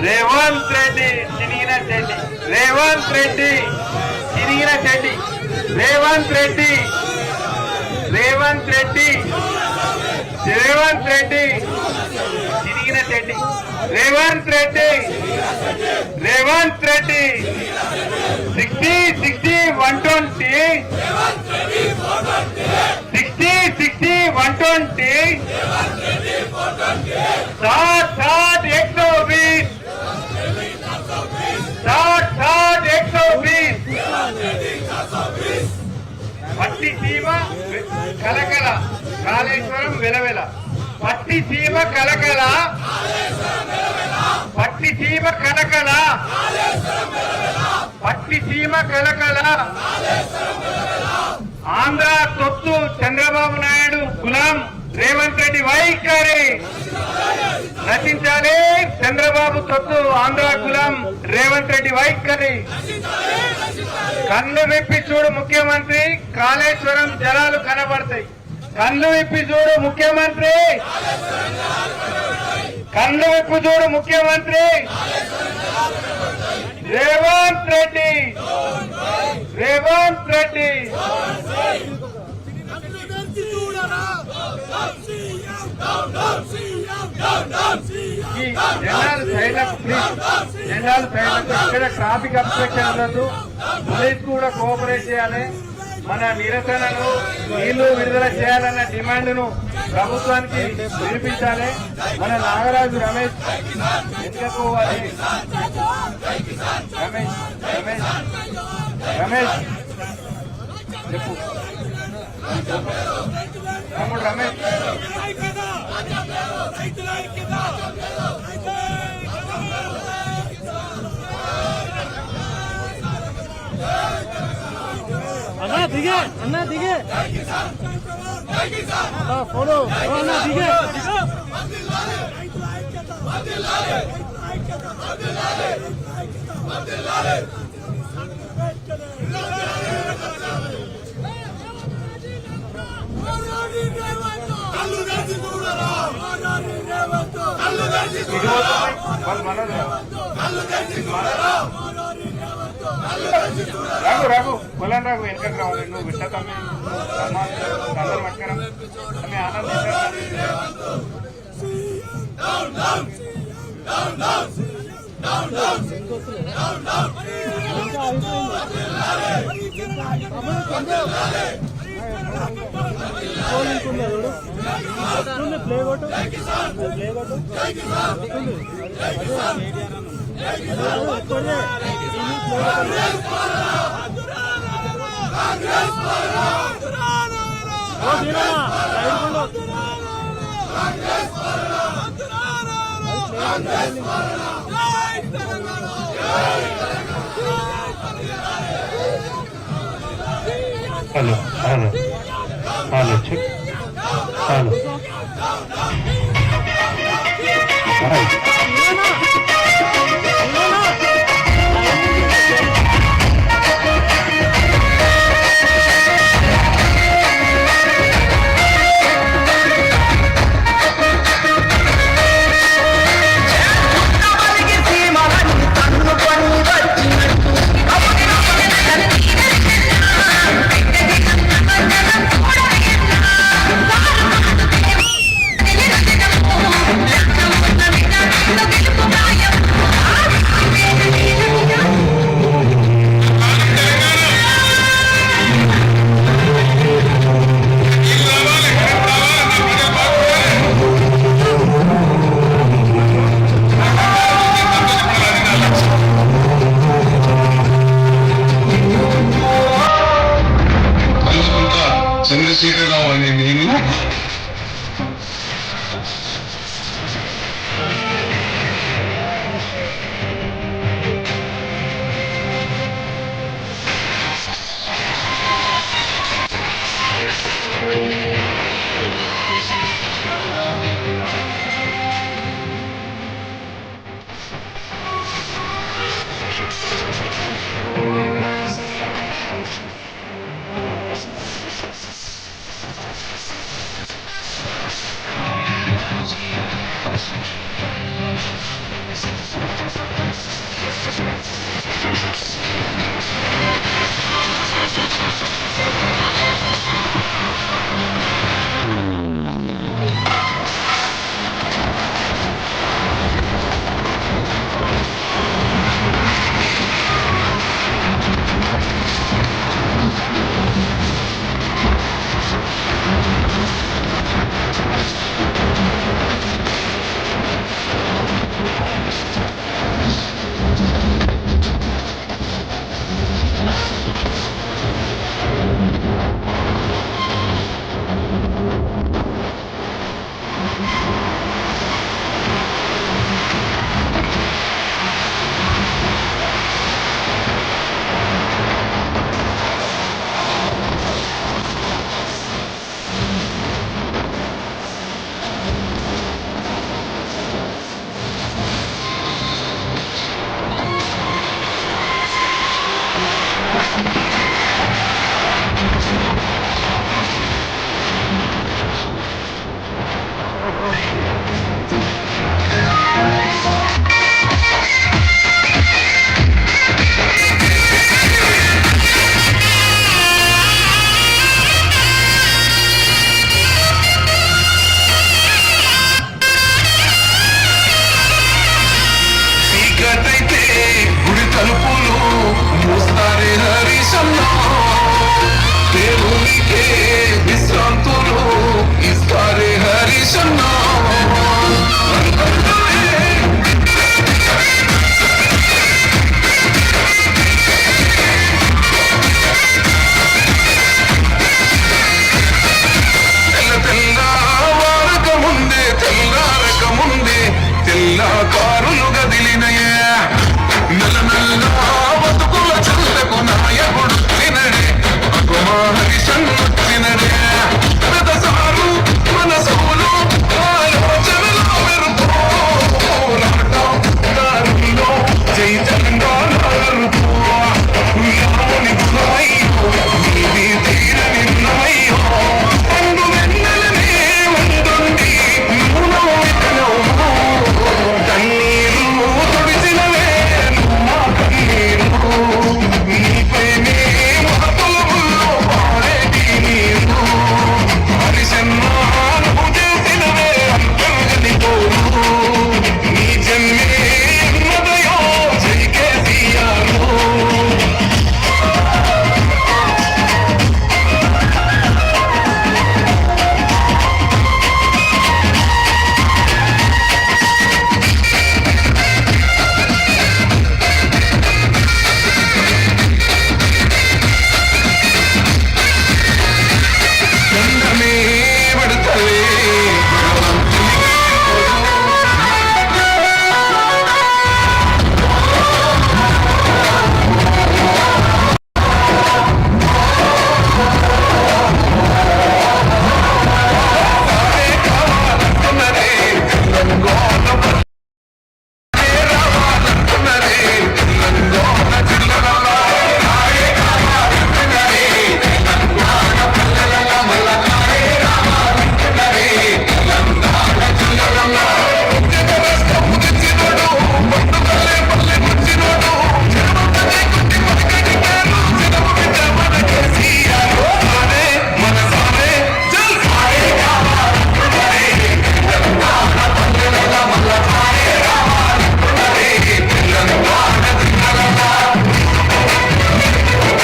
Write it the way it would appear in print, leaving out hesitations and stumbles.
రేవంత్ రెడ్డి చినిగిన చెడ్డి, రేవంత్ రెడ్డి చినిగిన చెడ్డి, రేవంత్ రెడ్డి, రేవంత్ రెడ్డి, రేవంత్ రెడ్డి చినిగిన చెడ్డి, రేవంత్ రెడ్డి, రేవంత్ రెడ్డి 60 60 120, 60 60 120, 60 60 120, 60 60 120. పట్టిసీమ కలకల కాళేశ్వరం వెలవెల, పట్టిసీమ కలకల, పట్టిసీమ కలకల, పట్టిసీమ కలకల. ఆంధ్ర తొత్తు చంద్రబాబు నాయుడు గులాం రేవంత్ రెడ్డి వైఖరి నశించాలి. చంద్రబాబు తొత్తు ఆంధ్ర గులాం రేవంత్ రెడ్డి వైఖరి. కన్ను విప్పి చూడు ముఖ్యమంత్రి, కాళేశ్వరం జలాలు కనబడతాయి. కన్ను విప్పి చూడు ముఖ్యమంత్రి, కన్ను విప్పి చూడు ముఖ్యమంత్రి. రేవంత్ రెడ్డి, రేవంత్ రెడ్డి. ఈ జనాలు సైడ్లకు ప్లీజ్, జనాలు సైడ్లకు. ఇక్కడ ట్రాఫిక్ అబ్స్ట్రక్షన్ ఉండదు. పోలీస్ కూడా కోఆపరేట్ చేయాలి. మన నిరసనను నీళ్లు విడుదల చేయాలన్న డిమాండ్ను ప్రభుత్వానికి వినిపించాలి. మన నాగరాజు రమేష్ ఎత్తుకోవాలి. రమేష్ రమేష్ రమేష్ చెప్పు తమ్ముడు రమేష్. అన్నా దిగే, అన్నా దిగే, ఫోటో అన్నా దిగే. రాఘు రాఘు కొలను రాఘు వెనకకు రావాలి. నువ్వు బిడ్డ తమ్మి అందరు పట్టుకరా తమ్మి ఆనంద్ ప్లే కొట్టు, ప్లే కొట్టు. Hello hello hello check hello Chandrashekar Rao అనే నేను పడుతుంది